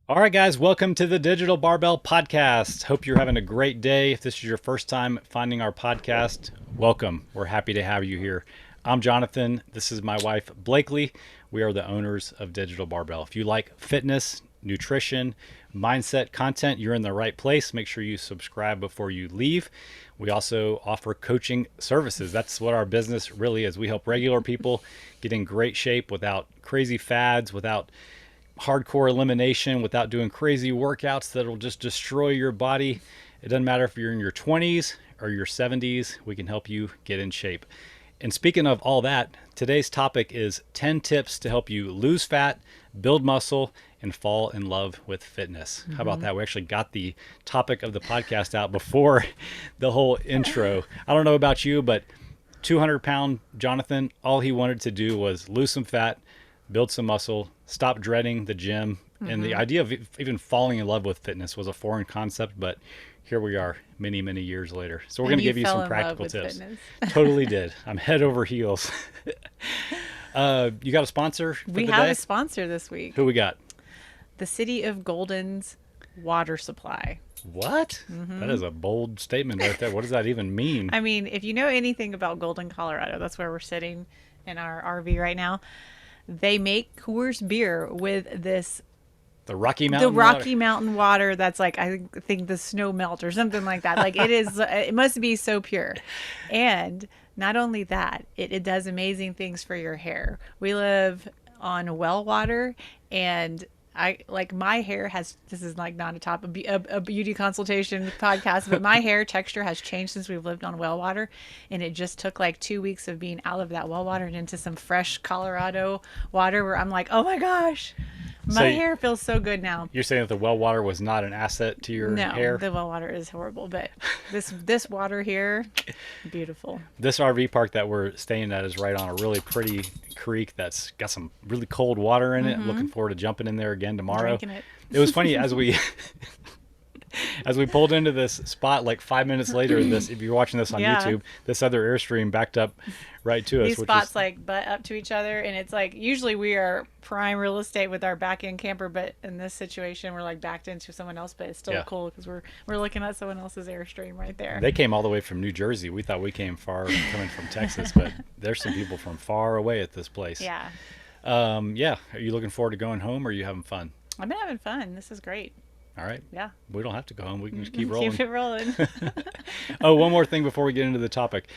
All right, guys, welcome to the Digital Barbell Podcast. Hope you're having a great day. If this is your first time finding our podcast, welcome. We're happy to have you here. I'm Jonathan. This is my wife, Blakely. We are the owners of Digital Barbell. If you like fitness, nutrition, mindset content, you're in the right place. Make sure you subscribe before you leave. We also offer coaching services. That's what our business really is. We help regular people get in great shape without crazy fads, without hardcore elimination, without doing crazy workouts that'll just destroy your body. It doesn't matter if you're in your 20s or your 70s, we can help you get in shape. And speaking of all that, today's topic is 10 tips to help you lose fat, build muscle, and fall in love with fitness. How about that? We actually got the topic of the podcast out before the whole intro. I don't know about you, but 200-pound Jonathan, all he wanted to do was lose some fat, build some muscle, stop dreading the gym. And the idea of even falling in love with fitness was a foreign concept, but here we are many, many years later. So we're going to give you some practical tips. Totally did. I'm head over heels. You got a sponsor for We the have day? a sponsor this week. Who we got? The City of Golden's water supply. What? That is a bold statement right there. What does that even mean? I mean, if you know anything about Golden, Colorado, that's where we're sitting in our RV right now. They make Coors beer with this The Rocky Mountain Rocky Mountain water that's like, I think the snow melt or something like that. Like it must be so pure. And not only that, it does amazing things for your hair. We live on well water, and my hair has, this is like not a beauty consultation podcast, but my hair texture has changed since we've lived on well water. And it just took like 2 weeks of being out of that well water and into some fresh Colorado water where I'm like, oh my gosh, my hair feels so good now. You're saying that the well water was not an asset to your hair? No, the well water is horrible, but this water here, beautiful. This RV park that we're staying at is right on a really pretty creek that's got some really cold water in it. I'm looking forward to jumping in there again tomorrow. Drinking it. It was funny as we pulled into this spot, like 5 minutes later, if you're watching this on YouTube, this other Airstream backed up right to us. These spots like butt up to each other, and it's like usually we are prime real estate with our back end camper, but in this situation we're like backed into someone else, but it's still cool because we're looking at someone else's Airstream right there. They came all the way from New Jersey. We thought we came far coming from Texas, but there's some people from far away at this place. Yeah. Are you looking forward to going home, or are you having fun? I've been having fun. This is great. All right. Yeah. We don't have to go home. We can just keep rolling. Keep it rolling. Oh, one more thing before we get into the topic.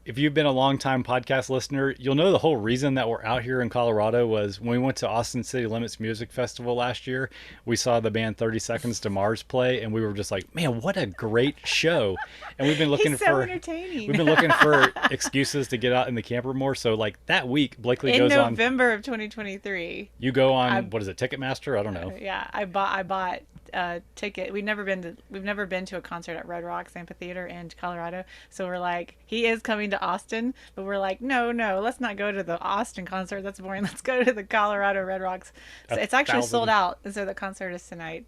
If you've been a long-time podcast listener, you'll know the whole reason that we're out here in Colorado was when we went to Austin City Limits Music Festival last year. We saw the band 30 Seconds to Mars play, and we were just like, man, what a great show. And we've been looking He's so entertaining. we've been looking for excuses to get out in the camper more. So like that week, Blakely goes on. In November of 2023. You go on, what is it, Ticketmaster? I don't know. Yeah, I bought a ticket. We've never been to a concert at Red Rocks Amphitheater in Colorado. So we're like, he is coming to Austin, but we're like, no, let's not go to the Austin concert. That's boring. Let's go to the Colorado Red Rocks. So it's actually sold out, and so the concert is tonight.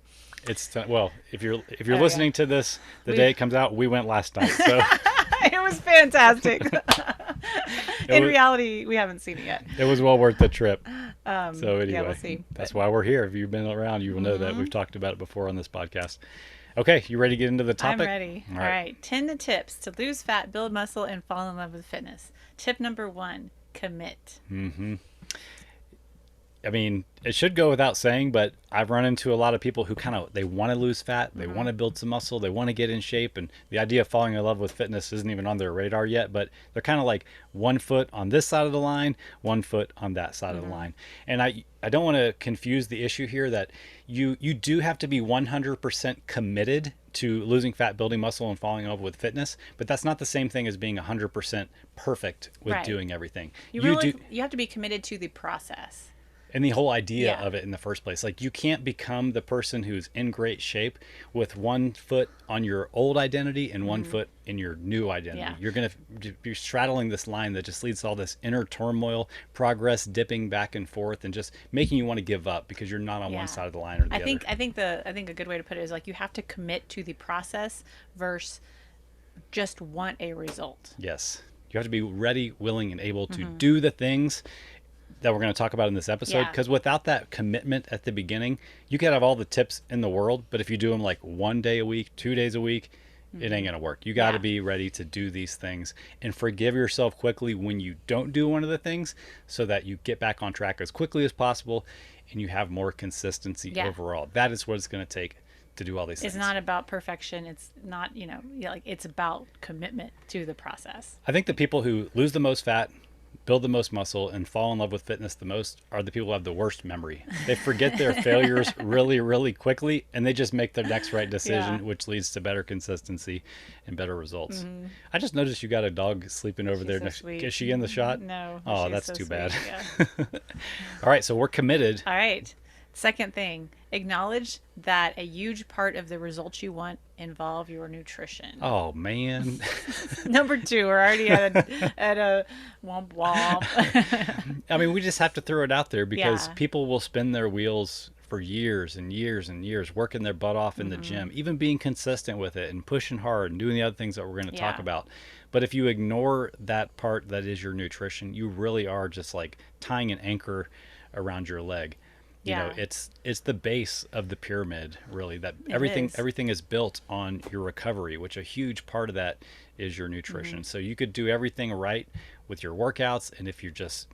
Well, if you're listening to this the day it comes out, we went last night. So it was fantastic. In reality, we haven't seen it yet. It was well worth the trip. So anyway, we'll see. That's why we're here. If you've been around, you will know that we've talked about it before on this podcast. Okay, you ready to get into the topic? I'm ready. All right. 10 tips to lose fat, build muscle, and fall in love with fitness. Tip number 1, commit. I mean, it should go without saying, but I've run into a lot of people who they want to lose fat, they want to build some muscle, they want to get in shape, and the idea of falling in love with fitness isn't even on their radar yet, but they're kind of like one foot on this side of the line, one foot on that side of the line. And I don't want to confuse the issue here that you do have to be 100% committed to losing fat, building muscle, and falling in love with fitness, but that's not the same thing as being 100% perfect with doing everything. You have to be committed to the process. And the whole idea of it in the first place. Like, you can't become the person who's in great shape with one foot on your old identity and one foot in your new identity. Yeah. You're going to be straddling this line that just leads to all this inner turmoil, progress dipping back and forth, and just making you want to give up because you're not on one side of the line or the other. I think a good way to put it is like you have to commit to the process versus just want a result. Yes. You have to be ready, willing, and able to do the things that we're going to talk about in this episode, Yeah. because without that commitment at the beginning, you could have all the tips in the world, but if you do them like 1 day a week, 2 days a week, it ain't going to work. You got to Yeah. be ready to do these things and forgive yourself quickly when you don't do one of the things, so that you get back on track as quickly as possible and you have more consistency Yeah. overall. That is what it's going to take to do all these It's things. not about perfection. It's not, like it's about commitment to the process. I think the people who lose the most fat, build the most muscle, and fall in love with fitness the most are the people who have the worst memory. They forget their failures really, really quickly, and they just make their next right decision, Yeah. which leads to better consistency and better results. I just noticed you got a dog sleeping over there. so sweet. Is she in the shot? No. Oh, she's that's so too sweet. bad. Yeah. All right, so we're committed. All right. Second thing, acknowledge that a huge part of the results you want involve your nutrition. Oh man. Number 2, we're already at a womp womp. I mean, we just have to throw it out there because Yeah. people will spin their wheels for years and years and years, working their butt off in the gym, even being consistent with it and pushing hard and doing the other things that we're going to talk Yeah. about. But if you ignore that part that is your nutrition, you really are just like tying an anchor around your leg. You know, Yeah. it's the base of the pyramid, really, that everything is built on your recovery, which a huge part of that is your nutrition. So you could do everything right with your workouts, and if you're just,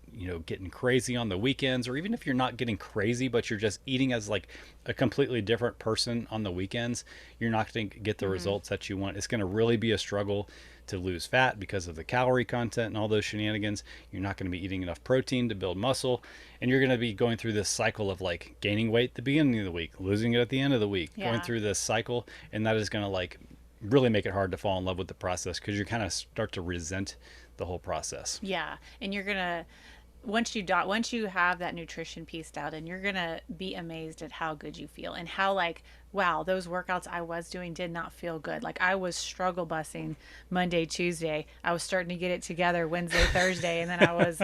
getting crazy on the weekends, or even if you're not getting crazy but you're just eating as like a completely different person on the weekends, you're not going to get the results that you want. It's going to really be a struggle to lose fat because of the calorie content and all those shenanigans. You're not going to be eating enough protein to build muscle, and you're going to be going through this cycle of like gaining weight at the beginning of the week, losing it at the end of the week, going Yeah. through this cycle, and that is going to like really make it hard to fall in love with the process, because you kind of start to resent the whole process. Yeah, and you're gonna once you have that nutrition pieced out, and you're gonna be amazed at how good you feel and how like, wow, those workouts I was doing did not feel good. Like I was struggle bussing Monday, Tuesday. I was starting to get it together Wednesday, Thursday, and then I was,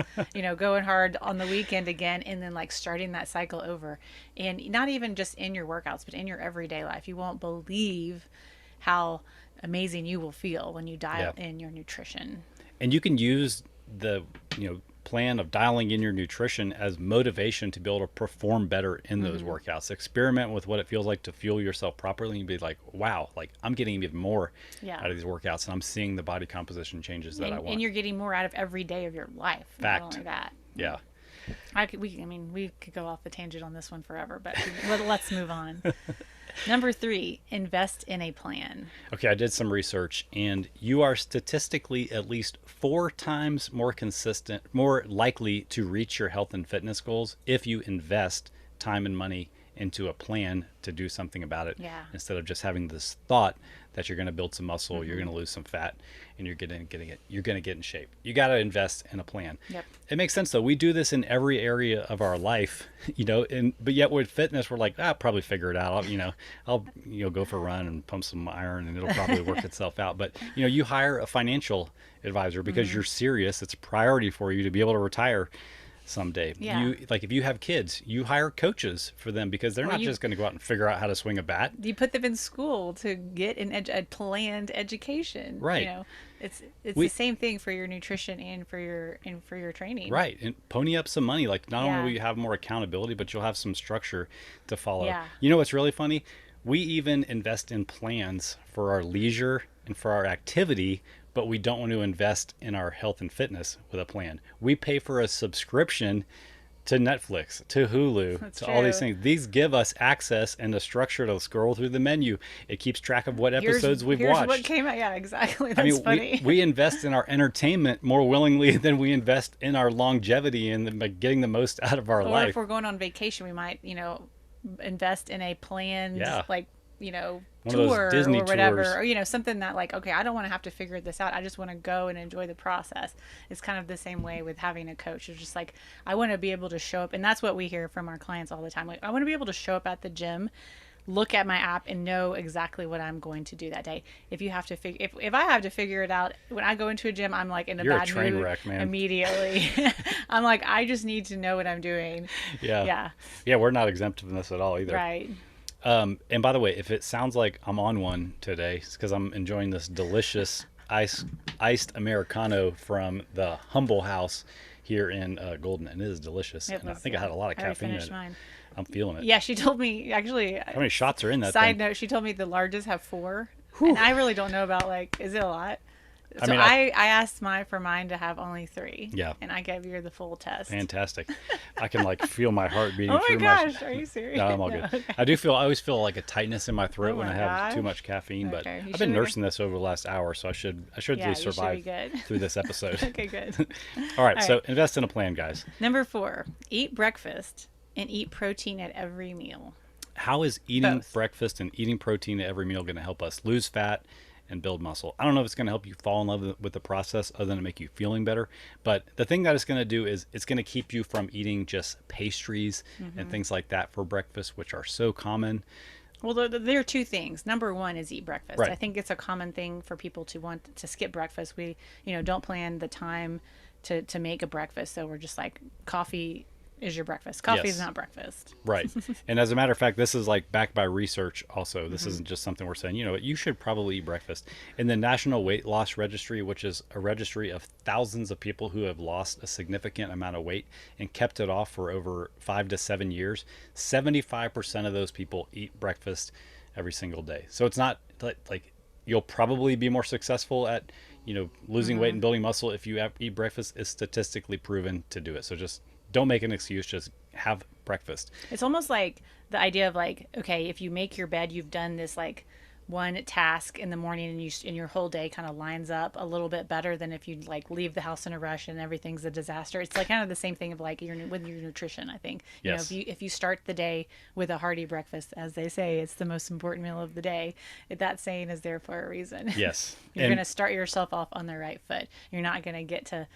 going hard on the weekend again, and then like starting that cycle over. And not even just in your workouts, but in your everyday life. You won't believe how amazing you will feel when you dial Yeah. in your nutrition. And you can use the plan of dialing in your nutrition as motivation to be able to perform better in those workouts. Experiment with what it feels like to fuel yourself properly, and be like, wow, like I'm getting even more Yeah. out of these workouts, and I'm seeing the body composition changes that I want. And you're getting more out of every day of your life. Fact. Not only that. Yeah. We could go off the tangent on this one forever, but let's move on. Number 3, invest in a plan. Okay, I did some research, and you are statistically at least 4 times more likely to reach your health and fitness goals if you invest time and money into a plan to do something about it, Yeah. instead of just having this thought that you're going to build some muscle, you're going to lose some fat, and you're going to get in shape. You got to invest in a plan. Yep. It makes sense though. We do this in every area of our life, but yet with fitness, we're like, I'll probably figure it out. I'll go for a run and pump some iron, and it'll probably work itself out. But you hire a financial advisor because you're serious. It's a priority for you to be able to retire someday. Yeah. If you have kids, you hire coaches for them, because they're not you- just going to go out and figure out how to swing a bat. You put them in school to get a planned education. Right. It's We- the same thing for your nutrition and for your training. Right. And pony up some money. Like, not only Yeah. will you have more accountability, but you'll have some structure to follow. Yeah. You know what's really funny? We even invest in plans for our leisure and for our activity, but we don't want to invest in our health and fitness with a plan. We pay for a subscription to Netflix, to Hulu, That's to all these true. things. These give us access and a structure to scroll through the menu. It keeps track of what episodes we've here's watched. what came out. Yeah, exactly. I That's mean, funny. we invest in our entertainment more willingly than we invest in our longevity and like getting the most out of our Or life. if we're going on vacation, we might, invest in a planned, Yeah. like, One of those tour Disney or whatever, tours. or, something that like, okay, I don't want to have to figure this out. I just want to go and enjoy the process. It's kind of the same way with having a coach. It's just like, I want to be able to show up. And that's what we hear from our clients all the time. Like, I want to be able to show up at the gym, look at my app, and know exactly what I'm going to do that day. If you have to if I have to figure it out when I go into a gym, I'm like in a You're a bad train mood wreck, man. immediately. I'm like, I just need to know what I'm doing. Yeah. Yeah. We're not exempt from this at all either. Right. And by the way, if it sounds like I'm on one today, it's because I'm enjoying this delicious iced Americano from the Humble House here in Golden, and it is delicious. It And I was, think I had a lot of I already caffeine in finished it. mine. I'm feeling it. Yeah, she told me actually. How many shots are in that Side thing? note, she told me the largest have 4, and I really don't know about is it a lot? I So mean, I asked for mine to have only 3. Yeah. And I gave you the full test. Fantastic. I can like feel my heart beating Oh my through gosh, are you serious? No, I'm all No, good. okay. I always feel like a tightness in my throat Oh when I my have too gosh. much caffeine, but Okay, you I've been should- nursing this over the last hour, so I should Yeah, at least you should be survive good. through this episode. Okay, good. All right, All so right. invest in a plan, guys. Number 4, eat breakfast and eat protein at every meal. How is eating Both. breakfast and eating protein at every meal going to help us lose fat and build muscle? I don't know if it's going to help you fall in love with the process other than to make you feeling better, but the thing that it's going to do is it's going to keep you from eating just pastries and things like that for breakfast, which are so common. Well, there are 2 things. Number 1 is eat breakfast. Right. I think it's a common thing for people to want to skip breakfast. We, don't plan the time to make a breakfast, so we're just like, coffee is your breakfast. Coffee is Yes. not breakfast. Right. And as a matter of fact, this is like backed by research also. This isn't just something we're saying, you should probably eat breakfast. In the National Weight Loss Registry, which is a registry of thousands of people who have lost a significant amount of weight and kept it off for over 5 to 7 years, 75% of those people eat breakfast every single day. So it's not like you'll probably be more successful at, losing weight and building muscle if you eat breakfast. Is statistically proven to do it. So just don't make an excuse, just have breakfast. It's almost like the idea of okay, if you make your bed, you've done this one task in the morning, and your whole day kind of lines up a little bit better than if you leave the house in a rush and everything's a disaster. It's kind of the same thing of with your nutrition. I think Yes. if you start the day with a hearty breakfast, as they say, it's the most important meal of the day. That saying is there for a reason. Yes. You're And- going to start yourself off on the right foot. You're not going to get to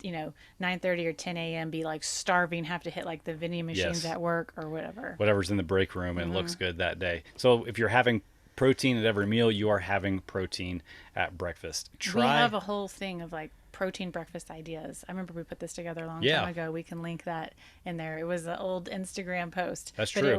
9:30 or 10 a.m. be starving, have to hit the vending machines Yes. at work or whatever. Whatever's in the break room and looks good that day. So if you're having protein at every meal, you are having protein at breakfast. We have a whole thing of protein breakfast ideas. I remember we put this together a long Yeah. time ago. We can link that in there. It was an old Instagram post. That's but true.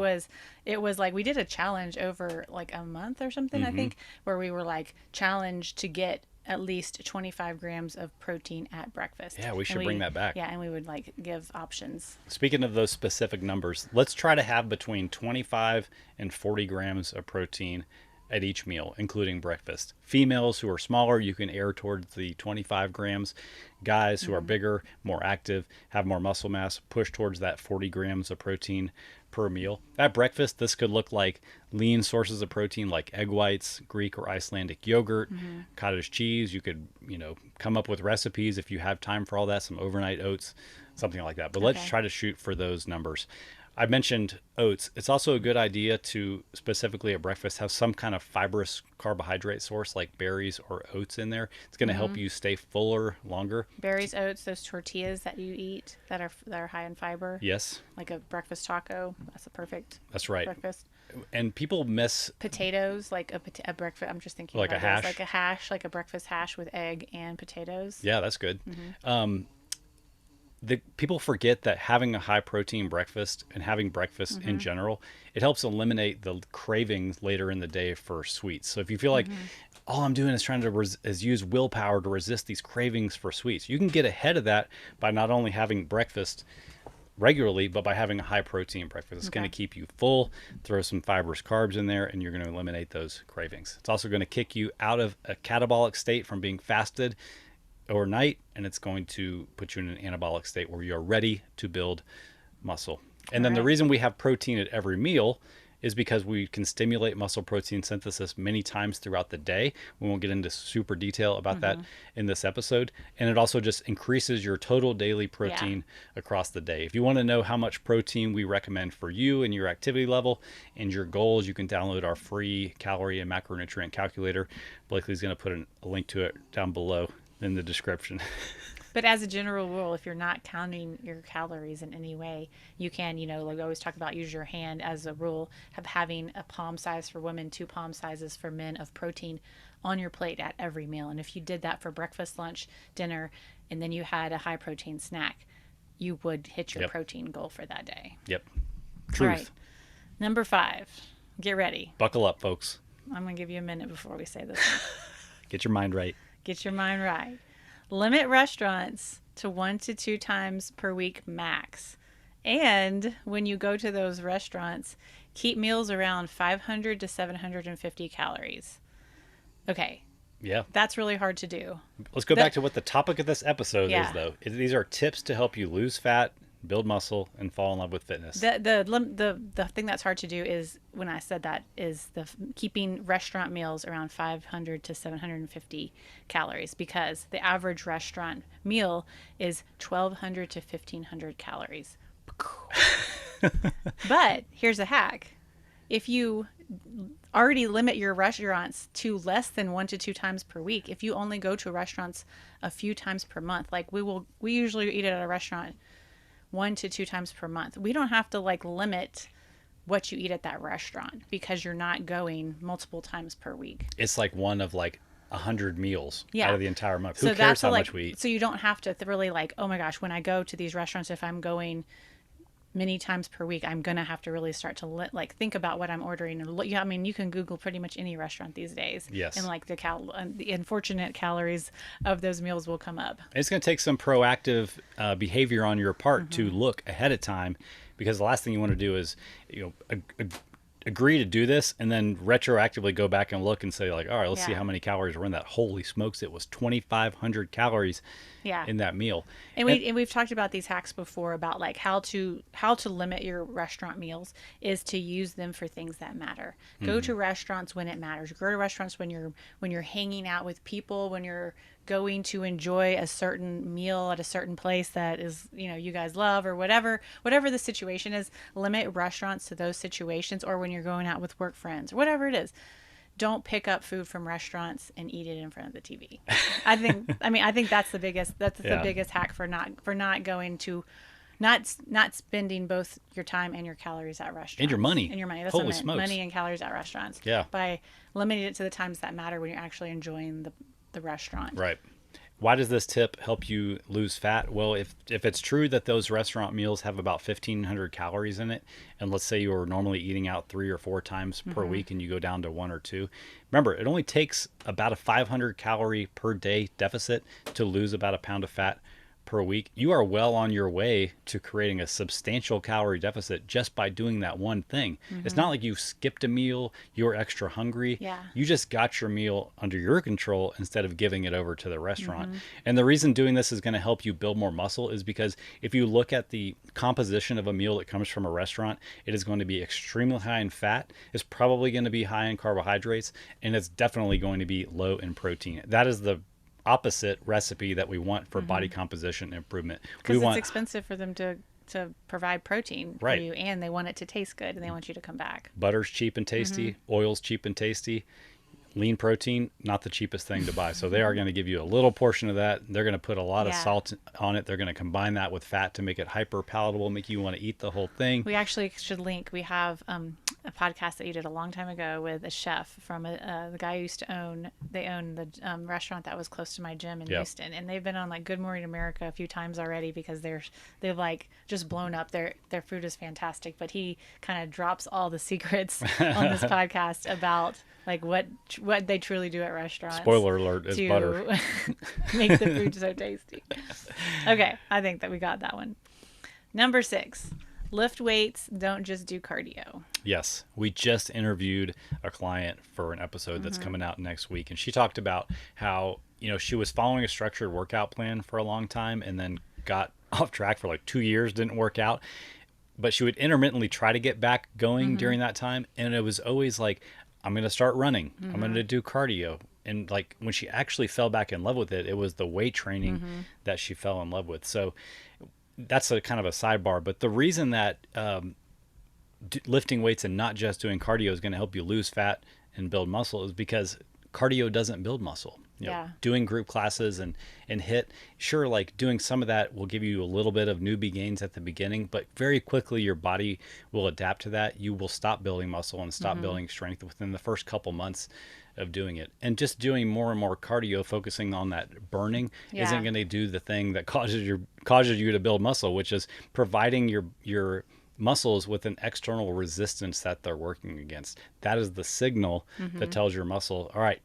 it was we did a challenge over a month or something, I think, where we were challenged to get at least 25 grams of protein at breakfast. Yeah, we should And bring that back. Yeah, and we would give options. Speaking of those specific numbers, let's try to have between 25 and 40 grams of protein at each meal, including breakfast. Females who are smaller, you can err towards the 25 grams. Guys who are bigger, more active, have more muscle mass, push towards that 40 grams of protein per meal. At breakfast, this could look like lean sources of protein like egg whites, Greek or Icelandic yogurt, cottage cheese. You could, come up with recipes if you have time for all that, some overnight oats, something like that. But let's Okay. try to shoot for those numbers. I mentioned oats. It's also a good idea to specifically at breakfast have some kind of fibrous carbohydrate source like berries or oats in there. It's going to help you stay fuller longer. Berries, oats, those tortillas that you eat that are high in fiber. Yes, Like a breakfast taco. That's a perfect that's right. breakfast. And people miss Potatoes, a breakfast. I'm just thinking Like a about this, hash? like a hash, like a breakfast hash with egg and potatoes. Yeah, that's good. Mm-hmm. The people forget that having a high protein breakfast and having breakfast Mm-hmm. in general, it helps eliminate the cravings later in the day for sweets. So if you feel like Mm-hmm. all I'm doing is trying to is use willpower to resist these cravings for sweets, you can get ahead of that by not only having breakfast regularly, but by having a high protein breakfast. It's going to keep you full, throw some fibrous carbs in there, and you're going to eliminate those cravings. It's also going to kick you out of a catabolic state from being fasted overnight, and it's going to put you in an anabolic state where you're ready to build muscle. And then the Alright. reason we have protein at every meal is because we can stimulate muscle protein synthesis many times throughout the day. We won't get into super detail about that in this episode. And it also just increases your total daily protein across the day. If you want to know how much protein we recommend for you and your activity level and your goals, you can download our free calorie and macronutrient calculator. Blakely's going to put a link to it down below in the description. But as a general rule, if you're not counting your calories in any way, you can, like I always talk about, use your hand as a rule of having a palm size for women, 2 palm sizes for men of protein on your plate at every meal. And if you did that for breakfast, lunch, dinner, and then you had a high protein snack, you would hit your Yep. protein goal for that day. Yep. All Truth. right. Number 5, get ready. Buckle up, folks. I'm going to give you a minute before we say this one. Get your mind right. Get your mind right. Limit restaurants to 1 to 2 times per week max. And when you go to those restaurants, keep meals around 500 to 750 calories. Okay, Yeah. that's really hard to do. Let's go back to what the topic of this episode Yeah. is, though. These are tips to help you lose fat, build muscle, and fall in love with fitness. The thing that's hard to do is when I said that is keeping restaurant meals around 500 to 750 calories, because the average restaurant meal is 1,200 to 1,500 calories. But here's a hack. If you already limit your restaurants to less than 1 to 2 times per week, if you only go to restaurants a few times per month, like we usually eat at a restaurant 1 to 2 times per month. We don't have to like limit what you eat at that restaurant because you're not going multiple times per week. It's like one of like 100 meals Yeah. out of the entire month. So Who cares that's how like, much we eat? so you don't have to really like, oh my gosh, when I go to these restaurants, if I'm going many times per week, I'm gonna have to really start to like think about what I'm ordering. And look, yeah, I mean, you can Google pretty much any restaurant these days. Yes. And like the unfortunate calories of those meals will come up. It's going to take some proactive behavior on your part Mm-hmm. to look ahead of time, because the last thing you want to do is, agree to do this and then retroactively go back and look and say like, all right, let's see Yeah. how many calories were in that. Holy smokes, it was 2,500 calories Yeah. in that meal. And we've talked about these hacks before about like how to limit your restaurant meals is to use them for things that matter. Go to restaurants when it matters. Go to restaurants when you're hanging out with people, when you're going to enjoy a certain meal at a certain place that is, you guys love, or whatever the situation is. Limit restaurants to those situations, or when you're going out with work friends or whatever it is. Don't pick up food from restaurants and eat it in front of the TV. I think that's the biggest Yeah. hack for not going to not spending both your time and your calories at restaurants. And your money. That's Holy what I meant. smokes. Money and calories at restaurants. Yeah. By limiting it to the times that matter when you're actually enjoying the restaurant. Right. Why does this tip help you lose fat? Well, if it's true that those restaurant meals have about 1,500 calories in it, and let's say you were normally eating out 3 or 4 times per week and you go down to 1 or 2, remember, it only takes about a 500 calorie per day deficit to lose about a pound of fat per week. You are well on your way to creating a substantial calorie deficit just by doing that one thing. It's not like you skipped a meal, you're extra hungry. Yeah. You just got your meal under your control instead of giving it over to the restaurant. And the reason doing this is going to help you build more muscle is because if you look at the composition of a meal that comes from a restaurant, it is going to be extremely high in fat. It's probably going to be high in carbohydrates, and it's definitely going to be low in protein. That is the opposite recipe that we want for body composition improvement. Because it's expensive for them to provide protein for Right. you, and they want it to taste good, and they want you to come back. Butter's cheap and tasty, oil's cheap and tasty. Lean protein, not the cheapest thing to buy. So they are going to give you a little portion of that. They're going to put a lot of Yeah. salt on it. They're going to combine that with fat to make it hyper palatable, make you want to eat the whole thing. We actually should link. We have a podcast that you did a long time ago with a chef from the guy who used to own the restaurant that was close to my gym in Yep. Houston, and they've been on like Good Morning America a few times already because they've like just blown up. Their food is fantastic, but he kind of drops all the secrets on this podcast about like what they truly do at restaurants. Spoiler alert, is to butter. make the food so tasty. Okay, I think that we got that one. Number 6, lift weights, don't just do cardio. Yes, we just interviewed a client for an episode that's coming out next week, and she talked about how, she was following a structured workout plan for a long time and then got off track for like 2 years, didn't work out. But she would intermittently try to get back going during that time, and it was always like, I'm going to start running. I'm going to do cardio. And like when she actually fell back in love with it, it was the weight training that she fell in love with. So that's a kind of a sidebar. But the reason that lifting weights and not just doing cardio is going to help you lose fat and build muscle is because cardio doesn't build muscle. Yeah. Doing group classes and HIIT, sure, like doing some of that will give you a little bit of newbie gains at the beginning, but very quickly your body will adapt to that. You will stop building muscle and stop building strength within the first couple months of doing it. And just doing more and more cardio, focusing on that burning, Yeah. isn't going to do the thing that causes you to build muscle, which is providing your muscles with an external resistance that they're working against. That is the signal that tells your muscle, all right,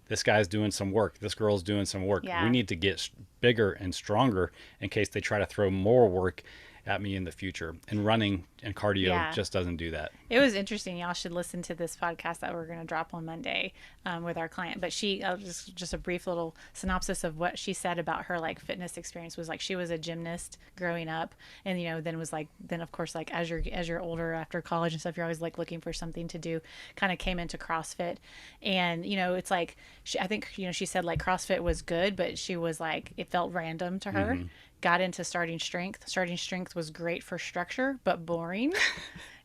this guy's doing some work, this girl's doing some work. Yeah. We need to get bigger and stronger in case they try to throw more work at me in the future. And running and cardio Yeah. just doesn't do that. It was interesting. Y'all should listen to this podcast that we're going to drop on Monday with our client. But just a brief little synopsis of what she said about her like fitness experience was like she was a gymnast growing up, and then was like then of course like as you're older after college and stuff, you're always like looking for something to do. Kind of came into CrossFit, and it's like I think she said like CrossFit was good, but she was like it felt random to her. Got into starting strength. Starting strength was great for structure, but boring.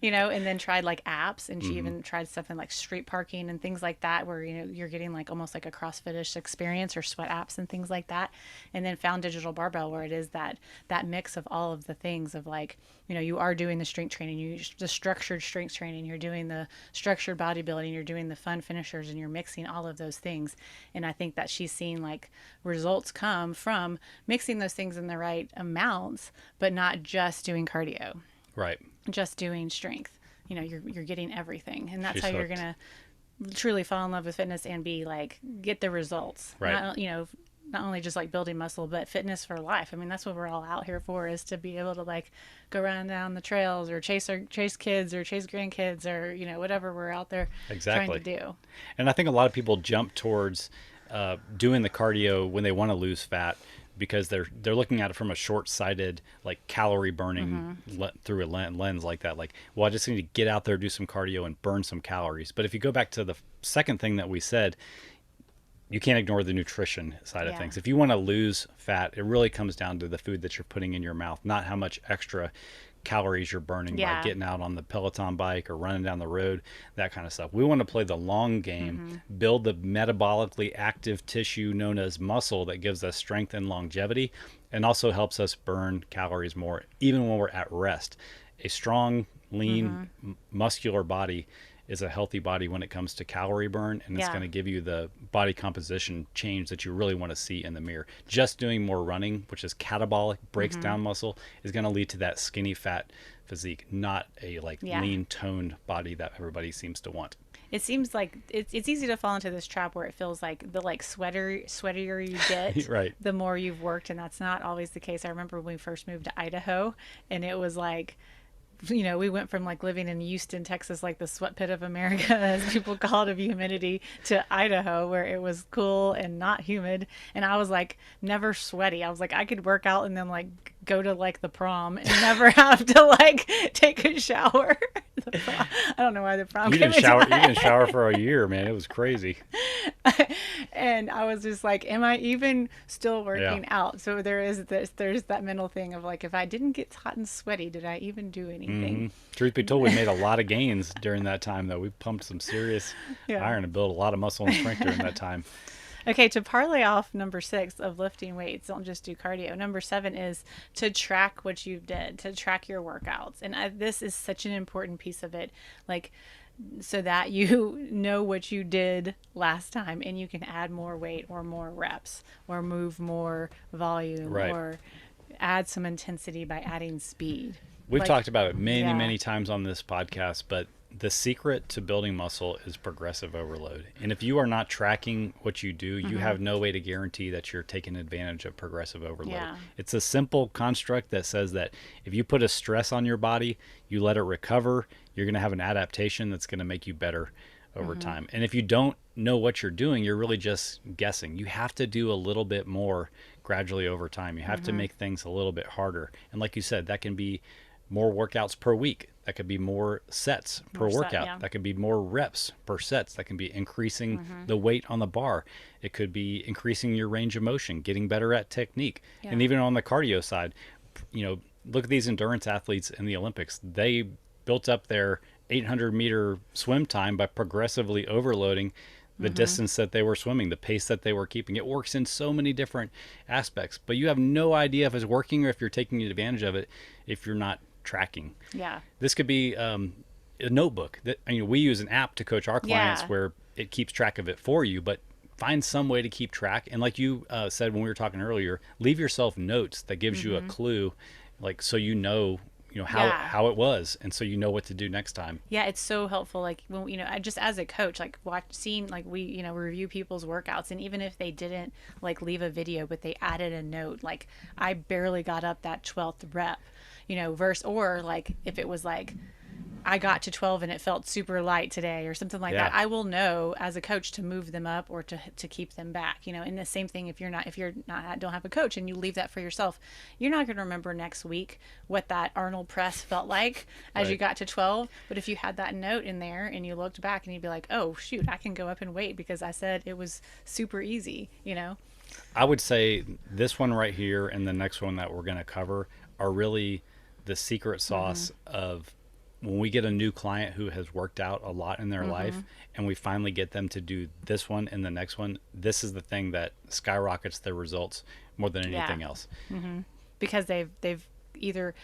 And then tried like apps, and she even tried something like street parking and things like that, where you're getting like almost like a CrossFitish experience, or sweat apps and things like that. And then found Digital Barbell, where it is that mix of all of the things of like you are doing the strength training, the structured strength training, you're doing the structured bodybuilding, you're doing the fun finishers, and you're mixing all of those things. And I think that she's seen like results come from mixing those things in the right amounts, but not just doing cardio. Right. Just doing strength. You're getting everything, and that's She's how you're hooked. gonna truly fall in love with fitness and be like get the results. Right. Not only just like building muscle, but fitness for life. I mean, that's what we're all out here for, is to be able to like go run down the trails, or chase kids, or chase grandkids, or whatever we're out there Exactly. trying to do. And I think a lot of people jump towards doing the cardio when they want to lose fat, because they're looking at it from a short-sighted, like calorie burning through a lens like that. Like, well, I just need to get out there, do some cardio, and burn some calories. But if you go back to the second thing that we said, you can't ignore the nutrition side of Yeah. things. If you want to lose fat, it really comes down to the food that you're putting in your mouth, not how much extra calories you're burning by Yeah. getting out on the Peloton bike or running down the road, that kind of stuff. We want to play the long game, build the metabolically active tissue known as muscle that gives us strength and longevity, and also helps us burn calories more, even when we're at rest. A strong, lean, muscular body is a healthy body when it comes to calorie burn, and it's Yeah. going to give you the body composition change that you really want to see in the mirror. Just doing more running, which is catabolic, breaks down muscle, is going to lead to that skinny fat physique, not a Yeah. lean toned body that everybody seems to want. It seems like it's easy to fall into this trap where it feels like the like sweatier you get, Right. the more you've worked, and that's not always the case. I remember when we first moved to Idaho, and it was like, we went from like living in Houston, Texas, like the sweat pit of America, as people call it, of humidity, to Idaho, where it was cool and not humid. And I was like never sweaty. I was like, I could work out and then like go to like the prom and never have to like take a shower. I don't know why the prom You came didn't into shower. You my didn't shower for a year, man. It was crazy. and I was just like, am I even still working Yeah. out? So there's that mental thing of like, if I didn't get hot and sweaty, did I even do anything? Truth be told, we made a lot of gains during that time, though. We pumped some serious Yeah. iron and built a lot of muscle and strength during that time. Okay, to parlay off number 6 of lifting weights, don't just do cardio. Number 7 is to track what you did, to track your workouts. And this is such an important piece of it, like so that you know what you did last time, and you can add more weight or more reps or move more volume, Right. or add some intensity by adding speed. We've Like, talked about it many, yeah. many times on this podcast, but the secret to building muscle is progressive overload. And if you are not tracking what you do, you have no way to guarantee that you're taking advantage of progressive overload. Yeah. It's a simple construct that says that if you put a stress on your body, you let it recover, you're going to have an adaptation that's going to make you better over time. And if you don't know what you're doing, you're really just guessing. You have to do a little bit more gradually over time. You have to make things a little bit harder. And like you said, that can be more workouts per week. That could be more sets per More set, workout. yeah. That could be more reps per sets. That can be increasing the weight on the bar. It could be increasing your range of motion, getting better at technique. And Yeah. even on the cardio side, look at these endurance athletes in the Olympics. They built up their 800-meter swim time by progressively overloading the distance that they were swimming, the pace that they were keeping. It works in so many different aspects, but you have no idea if it's working or if you're taking advantage of it if you're not tracking. Yeah. This could be a notebook that we use an app to coach our clients Yeah. where it keeps track of it for you, but find some way to keep track. And like you said when we were talking earlier, leave yourself notes that gives you a clue, like so Yeah. how it was, and so you know what to do next time. Yeah, it's so helpful. Like when I just as a coach, like seeing like we review people's workouts, and even if they didn't like leave a video, but they added a note, like I barely got up that 12th rep, verse or like if it was like I got to 12 and it felt super light today or something like Yeah. that. I will know as a coach to move them up or to keep them back, and the same thing if you're not don't have a coach and you leave that for yourself, you're not going to remember next week what that Arnold press felt like as you Right. got to 12. But if you had that note in there and you looked back and you'd be like, oh shoot, I can go up and weight because I said it was super easy. I would say this one right here and the next one that we're going to cover are really the secret sauce of when we get a new client who has worked out a lot in their life and we finally get them to do this one and the next one. This is the thing that skyrockets their results more than anything Yeah. else. Because they've either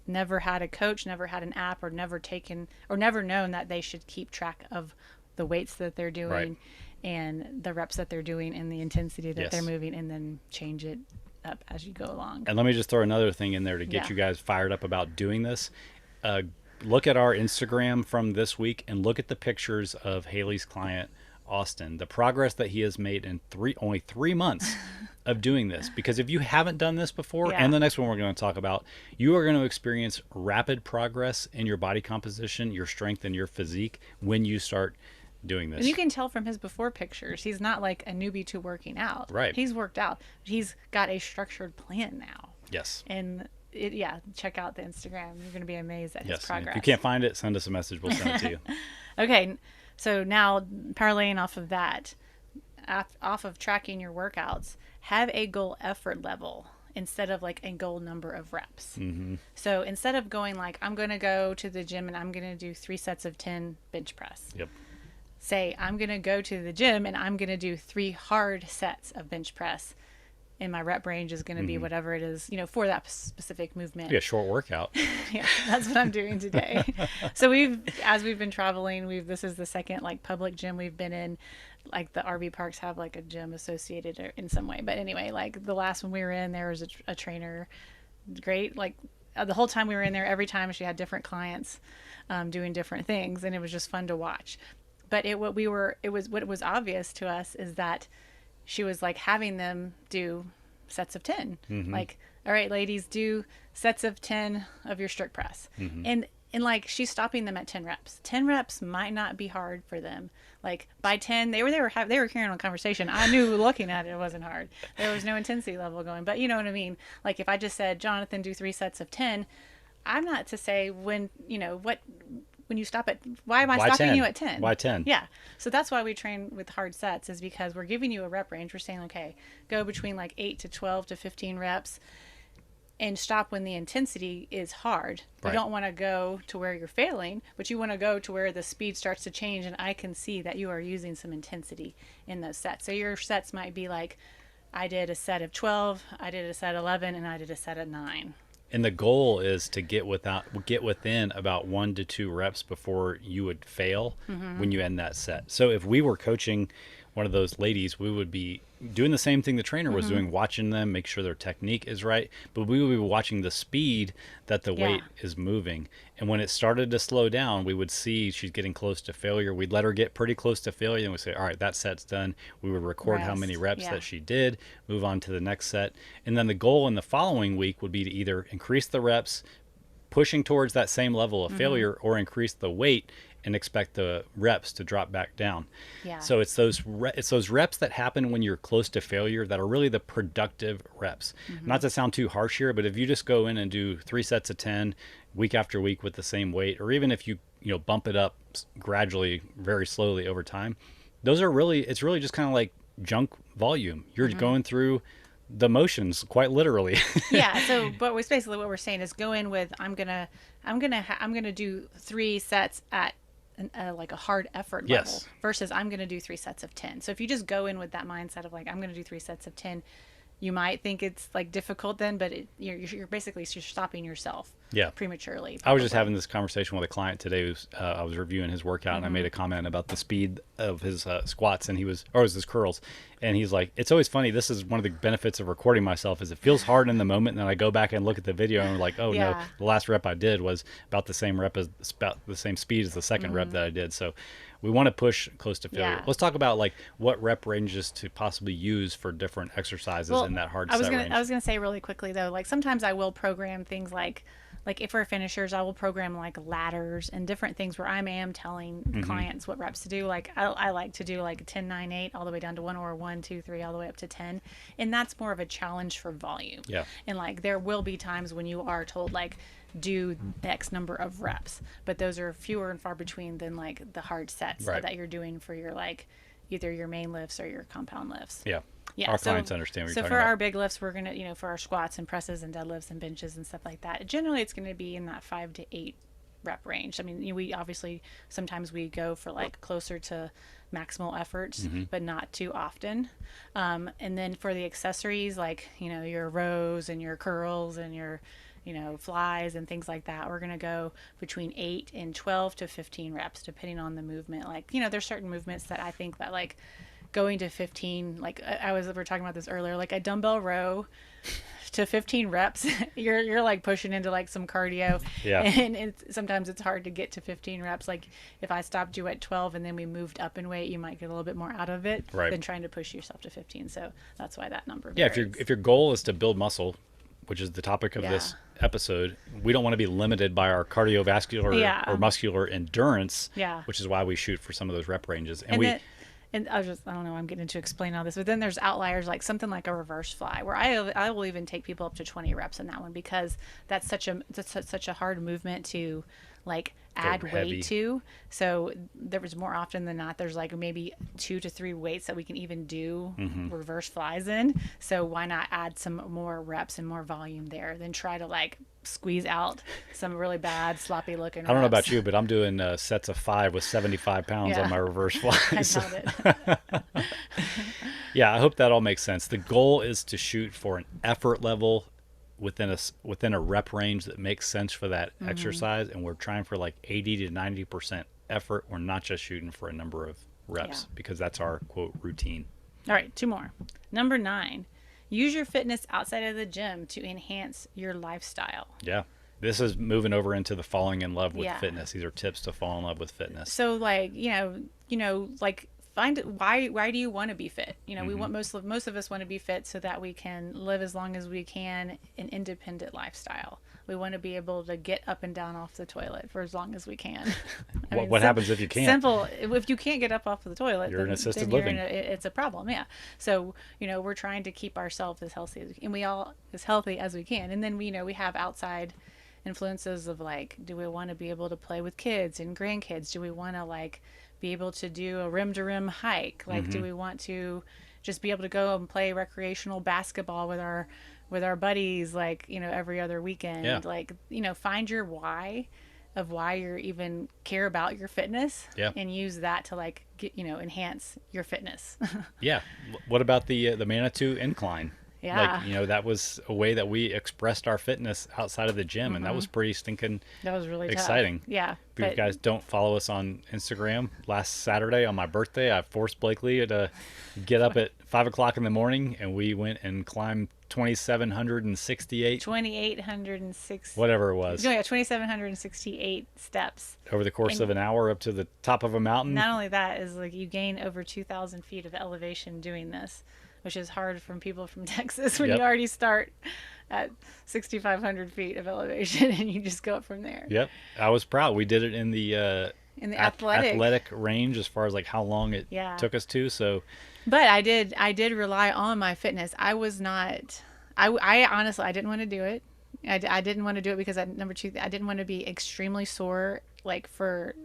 never had a coach, never had an app, or never taken or never known that they should keep track of the weights that they're doing Right. and the reps that they're doing and the intensity that Yes. they're moving, and then change it up as you go along. And let me just throw another thing in there to get Yeah. you guys fired up about doing this. Look at our Instagram from this week and look at the pictures of Haley's client, Austin. The progress that he has made in only 3 months of doing this. Because if you haven't done this before, Yeah. and the next one we're going to talk about, you are going to experience rapid progress in your body composition, your strength, and your physique when you start doing this. And you can tell from his before pictures, he's not like a newbie to working out. Right. He's worked out. He's got a structured plan now. Yes. And check out the Instagram. You're going to be amazed at his Yes. And progress. if you can't find it, send us a message. We'll send it to you. Okay, so now parlaying off of that, off of tracking your workouts, have a goal effort level instead of like a goal number of reps. So instead of going like, I'm going to go to the gym and I'm going to do 3 sets of 10 bench press, Yep. say I'm going to go to the gym and I'm going to do 3 hard sets of bench press. And my rep range is going to be whatever it is, for that specific movement. Be a short workout. Yeah, that's what I'm doing today. So as we've been traveling, this is the second like public gym we've been in. Like the RV parks have like a gym associated in some way. But anyway, like the last one we were in, there was a trainer, great. Like the whole time we were in there, every time she had different clients doing different things, and it was just fun to watch. But what was obvious to us is that she was like having them do sets of 10. Like, all right, ladies, do sets of 10 of your strict press. And like she's stopping them at 10 reps. 10 reps might not be hard for them. Like by 10, they were carrying on a conversation. I knew looking at it wasn't hard. There was no intensity level going, but you know what I mean? Like if I just said, Jonathan, do 3 sets of 10, I'm not to say when you stop at, why am I Why stopping 10? you at 10? Why 10? Yeah. So that's why we train with hard sets, is because we're giving you a rep range. We're saying, okay, go between like 8 to 12 to 15 reps and stop when the intensity is hard. Right. You don't want to go to where you're failing, but you want to go to where the speed starts to change and I can see that you are using some intensity in those sets. So your sets might be like, I did a set of 12, I did a set of 11, and I did a set of 9. And the goal is to get within about 1 to 2 reps before you would fail when you end that set. So if we were coaching one of those ladies, we would be doing the same thing the trainer was doing, watching them, make sure their technique is right, but we would be watching the speed that the weight is moving. And when it started to slow down, we would see she's getting close to failure. We'd let her get pretty close to failure, and we'd say, all right, that set's done. We would record how many reps that she did, move on to the next set. And then the goal in the following week would be to either increase the reps, pushing towards that same level of failure, or increase the weight and expect the reps to drop back down. Yeah. So it's those reps that happen when you're close to failure that are really the productive reps. Not to sound too harsh here, but if you just go in and do 3 sets of 10 week after week with the same weight, or even if you bump it up gradually, very slowly over time, it's really just kind of like junk volume. You're going through the motions quite literally. Yeah. So, but basically what we're saying is go in with, I'm gonna do 3 sets at like a hard effort level versus I'm going to do 3 sets of 10. So if you just go in with that mindset of like, I'm going to do 3 sets of 10, you might think it's like difficult then, but you're basically stopping yourself Yeah. prematurely. I was just probably. having this conversation with a client today. I was reviewing his workout, and I made a comment about the speed of his squats, and it was his curls, and he's like, "It's always funny. This is one of the benefits of recording myself is it feels hard in the moment, and then I go back and look at the video, and I'm like, oh no, Yeah. the last rep I did was about the same speed as the second rep that I did. So we want to push close to failure. Yeah. Let's talk about like what rep ranges to possibly use for different exercises in that hard set range. I was gonna say really quickly though, like sometimes I will program things like if we're finishers, I will program like ladders and different things where I am telling clients what reps to do. Like I like to do like 10, 9, 8 all the way down to 1, or 1, 2, 3 all the way up to 10, and that's more of a challenge for volume. Yeah. And like there will be times when you are told like do X number of reps, but those are fewer and far between than like the hard sets Right. that you're doing for your like either your main lifts or your compound lifts. Yeah. Yeah, Our clients understand what so you're for talking our about. big lifts, we're gonna, for our squats and presses and deadlifts and benches and stuff like that. Generally, it's gonna be in that 5 to 8 rep range. I mean, we obviously sometimes we go for like closer to maximal efforts, but not too often. And then for the accessories, like your rows and your curls and your flies and things like that, we're going to go between 8 and 12 to 15 reps, depending on the movement. Like, there's certain movements that I think that like going to 15, like we were talking about this earlier, like a dumbbell row to 15 reps, you're like pushing into like some cardio. Yeah. And sometimes it's hard to get to 15 reps. Like if I stopped you at 12 and then we moved up in weight, you might get a little bit more out of it Right. than trying to push yourself to 15. So that's why that number Yeah, varies. if your goal is to build muscle, which is the topic of this episode, we don't want to be limited by our cardiovascular or muscular endurance, Yeah. which is why we shoot for some of those rep ranges. And I don't know, I'm getting to explain all this, but then there's outliers like something like a reverse fly where I will even take people up to 20 reps in that one, because that's such a hard movement to like add heavy. weight to. So there was more often than not, there's like maybe 2 to 3 weights that we can even do reverse flies in. So why not add some more reps and more volume there than try to like squeeze out some really bad sloppy looking I don't know reps. about you, but I'm doing sets of 5 with 75 pounds on my reverse I flies. doubt it. Yeah, I hope that all makes sense. The goal is to shoot for an effort level within a rep range that makes sense for that exercise, and we're trying for like 80 to 90% effort. We're not just shooting for a number of reps because that's our quote routine. All right, 2 more. Number 9, use your fitness outside of the gym to enhance your lifestyle. Yeah. This is moving over into the falling in love with Yeah. fitness. These are tips to fall in love with fitness. So like, like find why do you want to be fit? We want most of us want to be fit so that we can live as long as we can an independent lifestyle. We want to be able to get up and down off the toilet for as long as we can. What happens if you can't? Simple. If you can't get up off the toilet, You're in then assisted you're living. It's a problem. Yeah. So we're trying to keep ourselves as healthy as healthy as we can. And then we have outside influences of like, do we want to be able to play with kids and grandkids? Do we want to like be able to do a rim to rim hike? Like, do we want to just be able to go and play recreational basketball with our buddies, like, every other weekend? Yeah. Like, find your why of why you even care about your fitness, Yeah. and use that to like get, enhance your fitness. Yeah. What about the Manitou incline? Yeah. Like, that was a way that we expressed our fitness outside of the gym, and that was pretty stinking That was really exciting. tough. Yeah. If you guys don't follow us on Instagram, last Saturday on my birthday, I forced Blakely to get up at 5 o'clock in the morning, and we went and climbed 2,768, 2,806. whatever it was, No, yeah, 2,768 steps. over the course of an hour up to the top of a mountain. Not only that, is like you gain over 2,000 feet of elevation doing this, which is hard from people from Texas when Yep. you already start at 6,500 feet of elevation and you just go up from there. Yep. I was proud. We did it in the Athletic. range as far as like how long it Yeah. took us to. So But I did rely on my fitness. I was not, I honestly, I didn't want to do it. I didn't want to do it because number 2, I didn't want to be extremely sore like for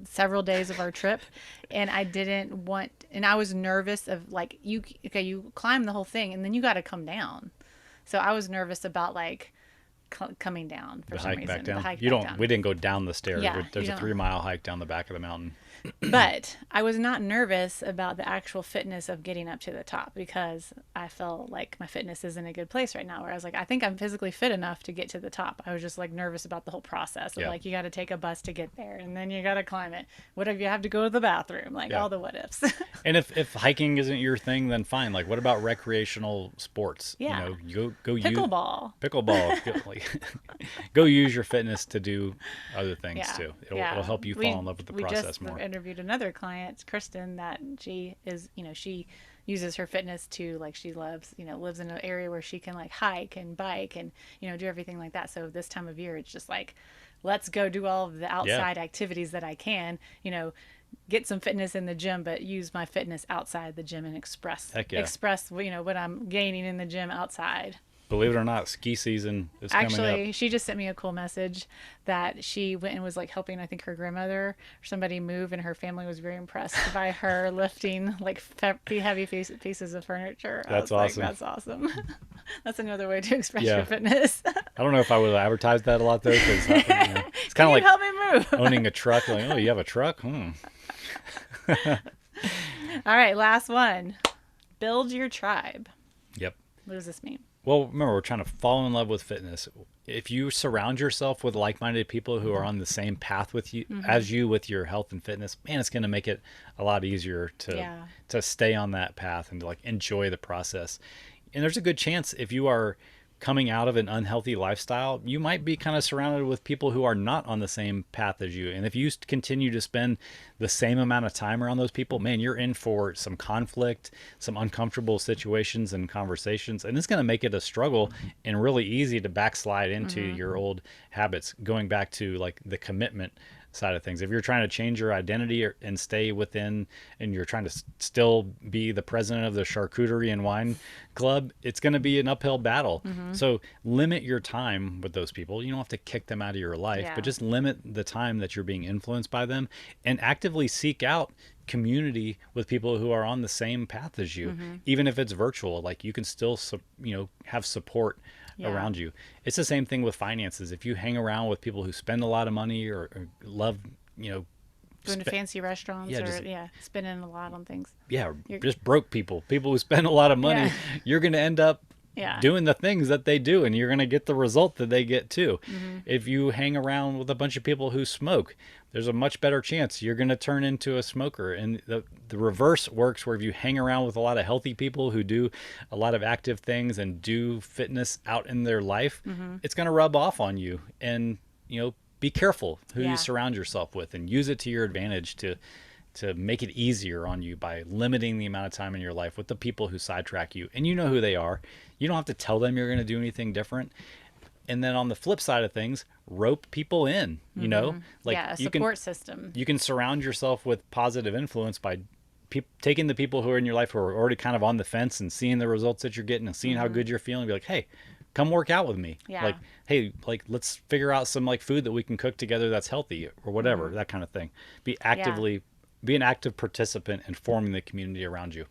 several days of our trip, and I was nervous of like you climb the whole thing and then you got to come down. So I was nervous about like coming down for The some hike reason. back down. The hike You back don't. down. We didn't go down the stairs. Yeah, There's you a don't. 3-mile hike down the back of the mountain. But I was not nervous about the actual fitness of getting up to the top because I felt like my fitness is in a good place right now. Where I was like, I think I'm physically fit enough to get to the top. I was just like nervous about the whole process of Yeah. like, you got to take a bus to get there and then you got to climb it. What if you have to go to the bathroom? Like Yeah. all the what ifs. And if hiking isn't your thing, then fine. Like, what about recreational sports? Yeah. You know, go use Pickleball. pickleball. Go use your fitness to do other things Yeah. too. It'll, Yeah. it'll help you fall in love with the we process just more. interviewed another client, Kristen, that she is, she uses her fitness to like she loves, lives in an area where she can like hike and bike and do everything like that. So this time of year, it's just like, let's go do all of the outside activities that I can, get some fitness in the gym, but use my fitness outside the gym and express Heck yeah. what I'm gaining in the gym outside. Believe it or not, ski season is coming Actually, up. she just sent me a cool message that she went and was like helping, I think, her grandmother or somebody move, and her family was very impressed by her lifting like heavy pieces of furniture. That's I was awesome. Like, that's awesome. That's another way to express Yeah. your fitness. I don't know if I would advertise that a lot though, because it's kind Can of you like help me move? owning a truck. Like, oh, you have a truck? All right, last one. Build your tribe. Yep. What does this mean? Well, remember, we're trying to fall in love with fitness. If you surround yourself with like-minded people who are on the same path with you as you with your health and fitness, man, it's going to make it a lot easier to stay on that path and to like enjoy the process. And there's a good chance if you are coming out of an unhealthy lifestyle, you might be kind of surrounded with people who are not on the same path as you. And if you continue to spend the same amount of time around those people, man, you're in for some conflict, some uncomfortable situations and conversations. And it's going to make it a struggle and really easy to backslide into your old habits, going back to like the commitment side of things. If you're trying to change your identity and stay within, and you're trying to still be the president of the charcuterie and wine club, it's going to be an uphill battle. So limit your time with those people. You don't have to kick them out of your life, but just limit the time that you're being influenced by them, and actively seek out community with people who are on the same path as you. Even if it's virtual, like you can still have support around you. It's the same thing with finances. If you hang around with people who spend a lot of money or love, Going to fancy restaurants spending a lot on things. Just broke people who spend a lot of money, you're going to end up doing the things that they do, and you're going to get the result that they get too. If you hang around with a bunch of people who smoke, there's a much better chance you're going to turn into a smoker. And the reverse works, where if you hang around with a lot of healthy people who do a lot of active things and do fitness out in their life, it's going to rub off on you. And, be careful who you surround yourself with, and use it to your advantage to make it easier on you by limiting the amount of time in your life with the people who sidetrack you. And you know who they are. You don't have to tell them you're going to do anything different. And then on the flip side of things, rope people in, like a support system. You can surround yourself with positive influence by taking the people who are in your life who are already kind of on the fence and seeing the results that you're getting and seeing how good you're feeling. Be like, hey, come work out with me. Like, hey, like, let's figure out some like food that we can cook together that's healthy or whatever, that kind of thing. Be an active participant in forming the community around you.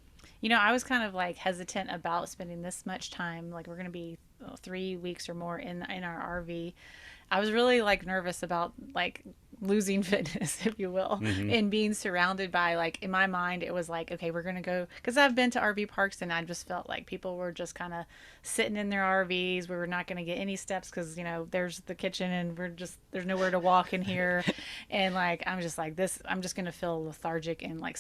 I was kind of like hesitant about spending this much time. Like, we're going to be 3 weeks or more in our RV. I was really like nervous about like losing fitness, if you will, and being surrounded by, like, in my mind, it was like, okay, we're going to go, because I've been to RV parks and I just felt like people were just kind of sitting in their RVs. We were not going to get any steps because, there's the kitchen and there's nowhere to walk in here. And like, I'm just like this, I'm just going to feel lethargic and like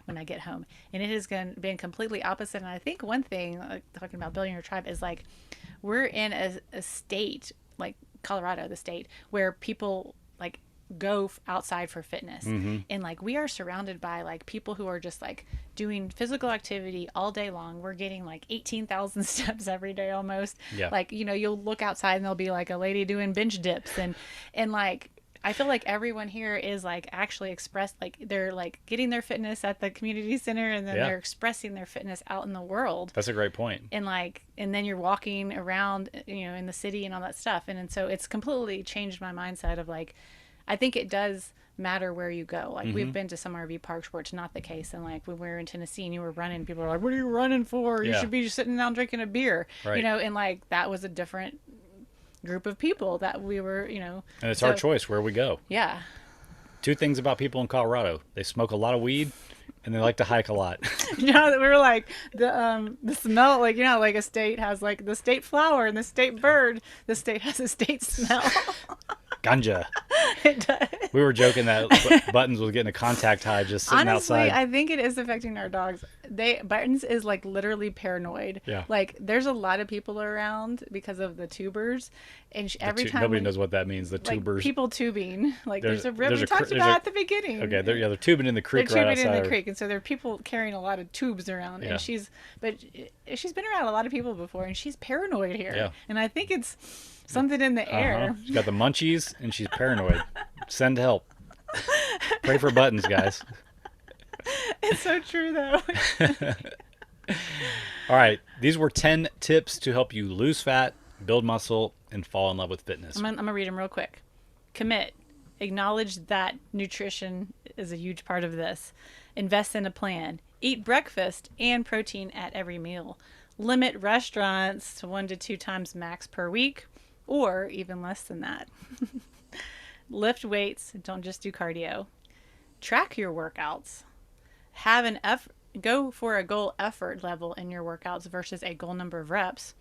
when I get home. And it has been completely opposite. And I think one thing, like, talking about building your tribe, is like, we're in a state like Colorado, the state, where people like go outside for fitness. And like, we are surrounded by like people who are just like doing physical activity all day long. We're getting like 18,000 steps every day almost. Like, you'll look outside and there'll be like a lady doing bench dips and like, I feel like everyone here is like actually like they're like getting their fitness at the community center, and then they're expressing their fitness out in the world. That's a great point. And like, and then you're walking around, in the city and all that stuff. And so it's completely changed my mindset of like, I think it does matter where you go. Like, we've been to some RV parks where it's not the case. And like, when we were in Tennessee and you were running, people were like, what are you running for? You should be just sitting down drinking a beer, Right. and like, that was a different group of people that we were, And it's our choice where we go. Yeah. Two things about people in Colorado: they smoke a lot of weed, and they like to hike a lot. We were like the smell, like like a state has like the state flower and the state bird. The state has a state smell. Ganja. It does. We were joking that Buttons was getting a contact high just sitting Honestly, outside. I think it is affecting our dogs. Buttons is like literally paranoid. Yeah. Like there's a lot of people around because of the tubers, and every time nobody knows what that means. The like tubers. people tubing. Like there's a river there's we a talked there's about a- at the beginning. Okay, they're tubing in the They're creek right tubing outside. in the creek, and so there are people carrying a lot of tubes around. Yeah. And she's been around a lot of people before, and she's paranoid here. Yeah. And I think it's something in the air. She's got the munchies and she's paranoid. Send help. Pray for Buttons, guys. It's so true, though. All right, these were 10 tips to help you lose fat, build muscle, and fall in love with fitness. I'm gonna read them real quick. Commit. Acknowledge that nutrition is a huge part of this. Invest in a plan. Eat breakfast and protein at every meal. Limit restaurants to 1 to 2 times max per week, or even less than that. Lift weights. Don't just do cardio. Track your workouts. Go for a goal effort level in your workouts versus a goal number of reps.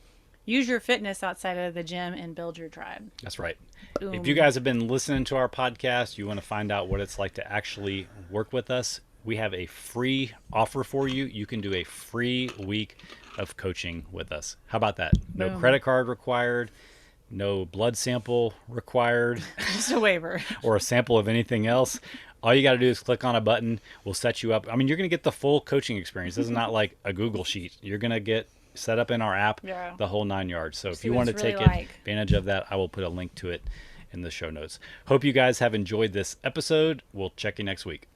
Use your fitness outside of the gym and build your tribe. That's right. Boom. If you guys have been listening to our podcast, you want to find out what it's like to actually work with us, we have a free offer for you. You can do a free week of coaching with us. How about that? No Boom. credit card required, no blood sample required, Just a waiver. or a sample of anything else. All you got to do is click on a button. We'll set you up. I mean, you're going to get the full coaching experience. This is not like a Google sheet. You're going to get set up in our app, Yeah. the whole 9 yards. So if See you what want to it's really take like. advantage of that, I will put a link to it in the show notes. Hope you guys have enjoyed this episode. We'll check you next week.